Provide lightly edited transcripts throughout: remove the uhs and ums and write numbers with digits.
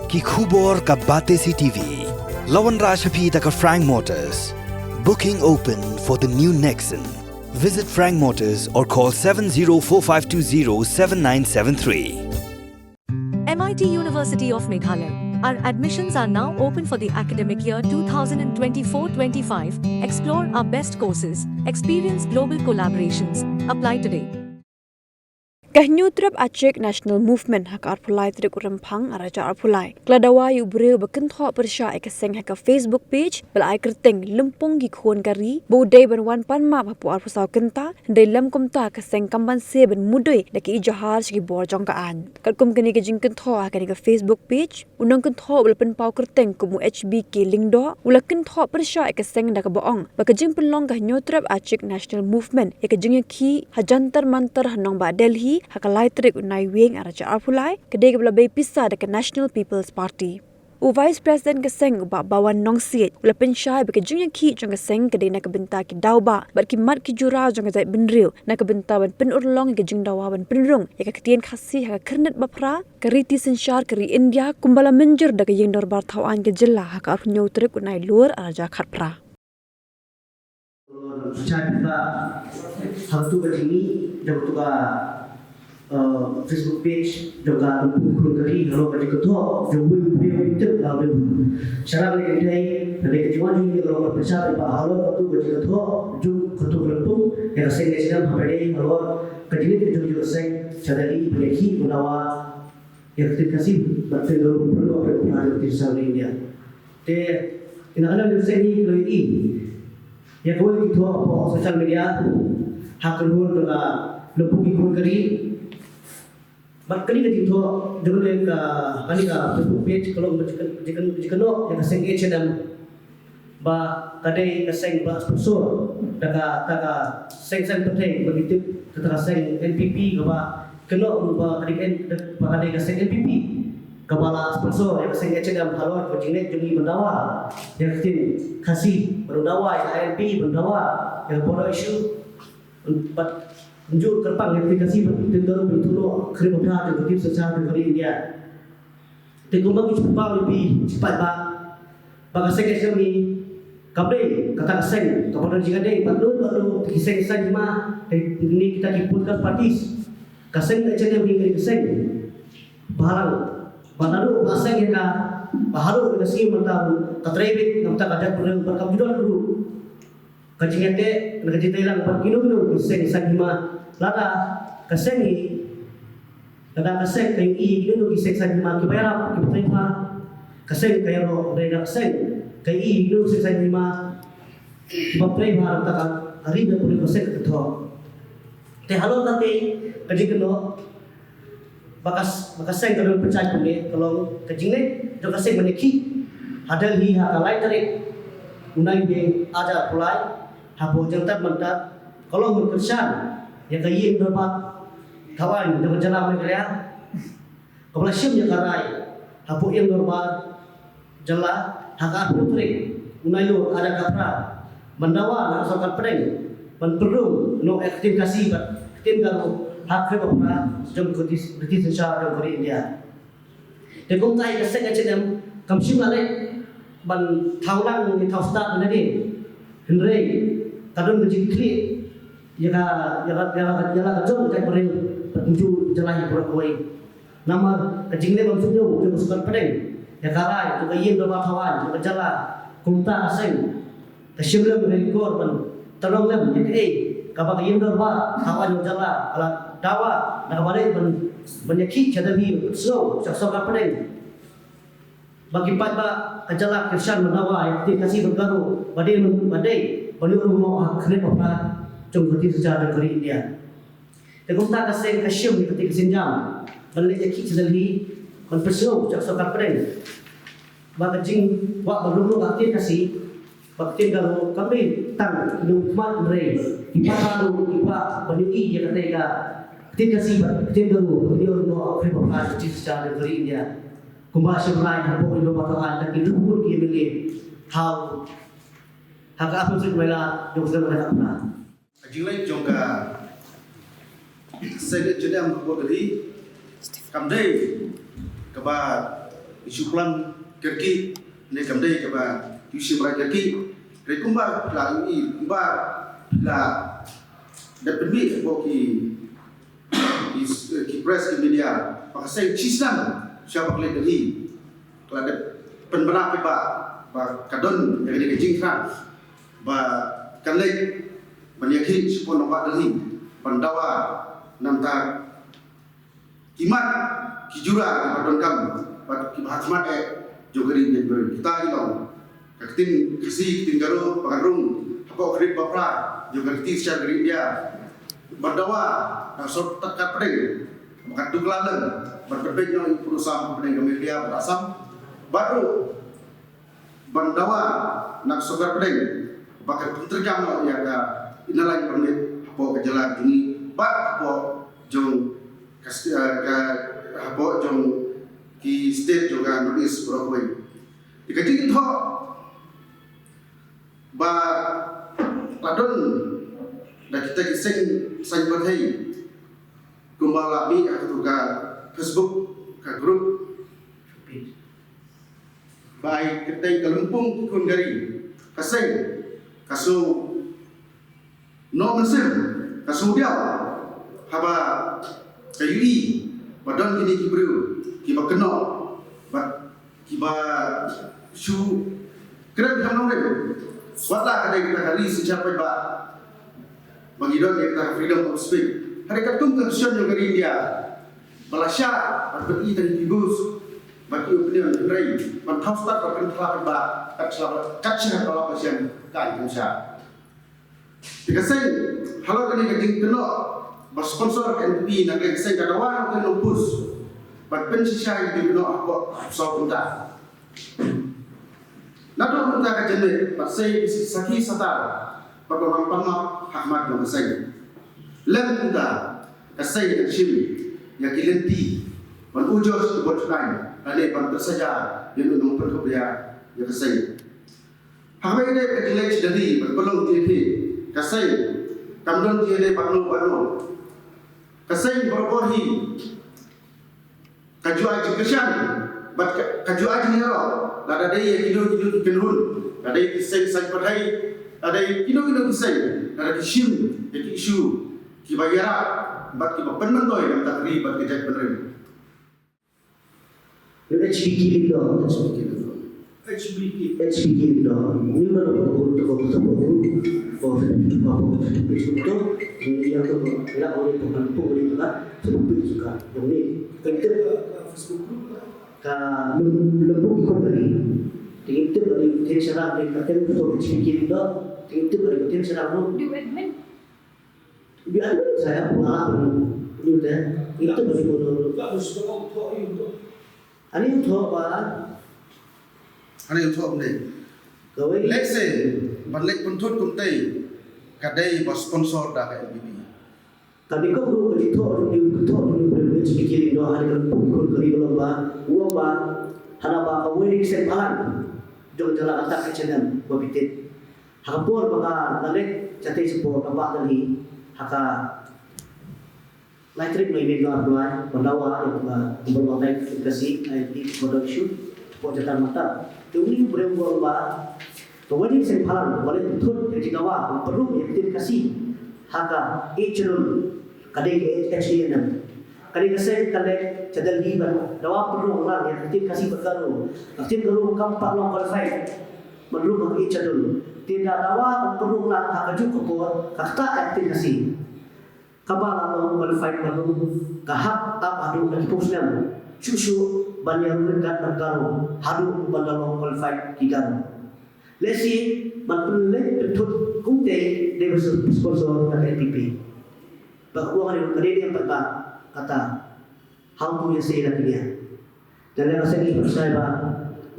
ki khubor ka bate CTV. Lawan Rashapi taka Frank Motors. Booking open for the new Nexon. Visit Frank Motors or call 7045207973. MIT University of Meghalaya. Our admissions are now open for the academic year 2024-25. Explore our best courses, experience global collaborations. Apply today. Kahnyutrap Aceh National Movement hak arpulai tidak urempang araja arpulai. Kladawa yu breu bekentho persya ekaseng hak Facebook page belai kerteng lempung gi khon kari bodai ban pan ma papu arpusau kenta ndai lam komta kaseng kamban se ban mudoi daki ijahar segi bor jongkaan. Katkum kini ke jing kentho hak ni ke Facebook page unang kentho belpen pau kerteng kumu HBK lingdo ula kentho persya ekaseng dak boong bakajing penlong kahnyutrap Aceh National Movement ekajing ki hajantar mantar hanong ba Delhi hakalai trik unai wing araja arpulai kedai ke belabay pisa dekat National People's Party. Vice President keseng ba bawan nongsiet ula pensyai bekajungnya ki jong keseng kedai nak benta ki dauba bat ki mat ki jura jong zai benriu nak benta ban penurlong ke jung dawa ban penrung ya ketien khasi ha kernet bapra keriti sensyar keri India kumbala menjer dak yeng dorbar thawan ke jela ha ka arnyo trik unai luar araja khatpra. Kita harus tu begini jauh tu Facebook page juga buku kali kalau pada ketua jauh itu kalau cara mereka dari kejuan ini kalau berbicara bahwa tu pada ketua jauh ketua beruntung yang saya sedang hari kalau kejuan itu juga saya sadari berleki menawa yang terkasih berarti kalau perlu ada di sana India. Ini adalah saya ini kalau ini ya kau itu sosial media hak keluar dengan lempugi kuri Bakali itu dengan yang kali Facebook page kalau jika no yang keseng H&M ba kadai keseng ba sponsor daga seng penting begitu tentang seng NPP ba kena ba kadai keseng NPP kepala sponsor yang keseng H&M halor berjingnet jeli mendawa yang kasih mendawa yang ANP mendawa yang bodoh isu Menjur kerpang aplikasi tentang bertulung kerja berhati begitu secara negeri India. Teknologi cepat lebih cepat bagi sektor ini. Kabel kata seng kepada jika deh baru kisah cuma ini kita diputkan partis. Kaseng aja yang kisah barang baru aseng yang baru kasih mentau katrebit nampak ada berkam juga dulu. Kajingate nagajita ilang pagkino-kino kiseng isang hima lada kasengi lada kaseng kayong i-kino kiseng isang hima kibayarap kibatrima kaseng kayo reda kaseng kay i-kino kiseng isang hima kibatrima taka arida puli kaseng kato te halo tate kajingano bakaseng kalau percaya kami kalau kajingate jo kaseng maniki hadal hi hakalai tarik unai be aja pulai hapo jantar mentat kalau berkersan yang kayi berbat kawan dengan jalan mereka kepala syam yang karai hapo yang berbat jala hak putri unayo ada kapra mendawa nak sokat pedeng menperlu no aktivasi tim kalau hak kapra jom kutis sensar jom kuri India dekom tai kesek aja kamsim lale ban thaulang ni thau start nadi Henry kadang kecil klik jala kacau cek beri menuju jalan yang berkuai nama kecilnya maksudnya dia masukkan pedeng ya karai tu kayin berbahawan tu jala kumta asing kesyumlah berikor ban terong lem ya kapag kayin berba kawan jala ala dawa nak balik menyakit cadabi so saksa pedeng bagi pada kejala kersan menawa yang kasih bergaru badai Beliau rumah kerja apa jom kerja sejarah dari India. Tegum tak kasih kasyum di ketika senjam. Balik jadi sedali menpersuh jak sokat pedeng. Bagajing wak berlulu aktif kasih. Bakti kalau kami tang numat rei. Ipa lalu ipa banyui ya ketika ketika kasih bakti kalau beliau rumah kerja apa kerja sejarah dari India. Kumbah seberai hapo beliau batakan lagi luhur dia beli. How hak apa sih mereka yang sudah mereka pernah? Jilai jongka saya jadi am buat tadi kamdai kebat isu plan kerki ne kamdai ke ba isu mara kerki rekumba la ini ba la dapat bi ko ki press ki media pakasai cisam siapa kali dari kalau ada penbenak ba kadon yang ada kejing kan ba kalai banyakhi sepon nampak dari pandawa namta kimat kijura kadon kam ba kibatmat jogari jengber kita ilong kaktin kasi tinggaro pakarung apa kredit bapra jogari secara dia berdawa sort tekat pedeng makan duglalan berbeda dengan perusahaan pedeng media berasam baru berdawa nak sokar pedeng bakal terjam ya ga inalan permit apa kejalan ini bak apa jong apa jong ki state juga nulis Broadway dikaji itu ba ladon dan kita kisah saya berhai kembali atau ke Facebook ke grup baik kita kelempung kundari kasih kasu no mesin kasu dia haba kayu badan kini kibru kiba kena kiba su keren kamu ni buatlah ada kita hari sejak pagi bagi don yang kita freedom of speech hari ketum kesusun yang dari India Malaysia berbagi dan dibus bagi opinion rai mantau start berkenaan ba kacau kalau pasien kan Indonesia dikasih halo kini kajing kena bersponsor NP nak kasih kadawan untuk lupus berpensisa yang kena apa soal unta nado unta kajenet pasai saki satar Pagawang Pamak Ahmad Mamasay Lem Unta Kasay dan Shimi Yang kilenti Man ujos Ibot Kain Lani pan tersaja Yang unang penhubya Yang kasay Hamay ini kajilek dari Berpelong tiada Kasay Kamdon tiada Pagno Kasay berborhi Kaju aji kesyan Kaju aji nero Lada daya kilo kenhun Lada kisay kisay perhai ada kilo kisah, ada isu, kibayara, bat kiba penmentoi yang tak ribat kejat penerima. HBK itu, ini mana untuk ini yang tu tidak boleh terlampau boleh juga, sebab juga yang ni kita kan lembut ikut dari. Tinggi dari tim serang dari kategori untuk HBK itu tinggi dari tim serang itu di admin saya pengalaman itu dari bodoh ani untuk apa ani untuk apa ni let's say balik puntut kumtai kadai bos sponsor dah LBB tapi kau perlu kerja untuk privilege HBK itu hari kan pukul kali lomba uang ba hana ba wedding sempalan jom jalan atas kecendam babitit hapur baka nalek cate sepo tambah dari haka Lightrik may medyo arduan pandawa yang berbagai edukasi IT production project mata tuni berembo ba kawani sempalan wale tut jikawa perlu edukasi haka echurul kadai HDN kadai kasih kadai cadal liba dawa perlu orang yang edukasi bergaru aktif garu kampak long qualified menurut echurul tidak dawa perlu orang haka cukup kata edukasi kabala long qualified baru kahap tak adu lagi posnya cucu banyak dekat negara hadu banda long qualified kigan lesi manpulek betut kunte de sponsor dari LPP bahwa hari ini yang kata how to say lagi dia dan yang saya percaya bah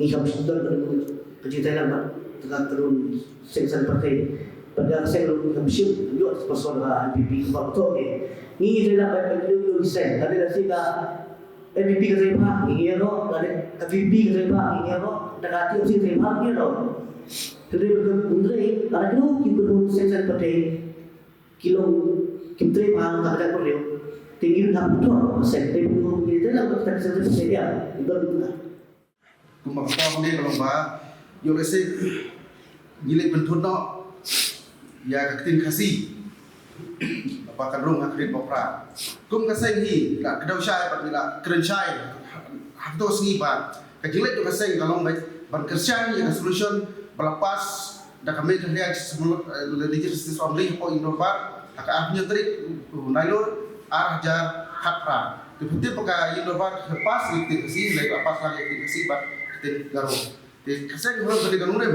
ni kami sudah kejutan bah tegak turun sensan partai pada saya belum habis juga sponsor LPP waktu ni adalah bagi saya tadi dah sih LPP ke saya ini lo ada LPP ke saya ini lo dekat itu sih saya ini lo jadi betul ada kilo kita sensan partai kilo kita paham tak ada perlu tinggi dah betul saya itu kita lah kita sensan saya itu kumakapo ni kalau ba yo lese gilek bentun no ya katin kasi apa kadrung akrin popra kum kasai hi la kedau syai pat la keren syai hafto singi ba kajilek yo kasai kalau ban kerjaan ya solution belapas dah kami terlihat sebelum legislasi only po Indobar aka artinya trik nailur arjar hapra diputi pakai Indobar lepas legislasi lagi apa lagi legislasi bat tin garo di kasih belum tadi kanurem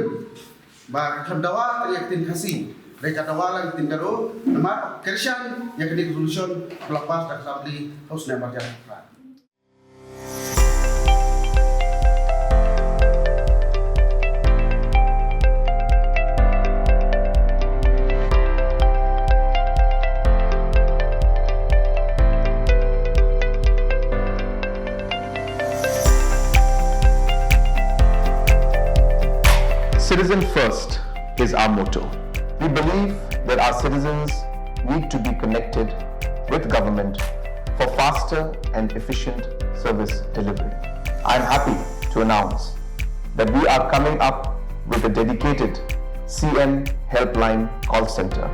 ba kendawa tadi kasih dari kadawa lagi tin garo nama kerjaan yang kini solution belapas dah sabli harus nama arjar hapra. Citizen first is our motto. We believe that our citizens need to be connected with government for faster and efficient service delivery. I am happy to announce that we are coming up with a dedicated CN helpline call center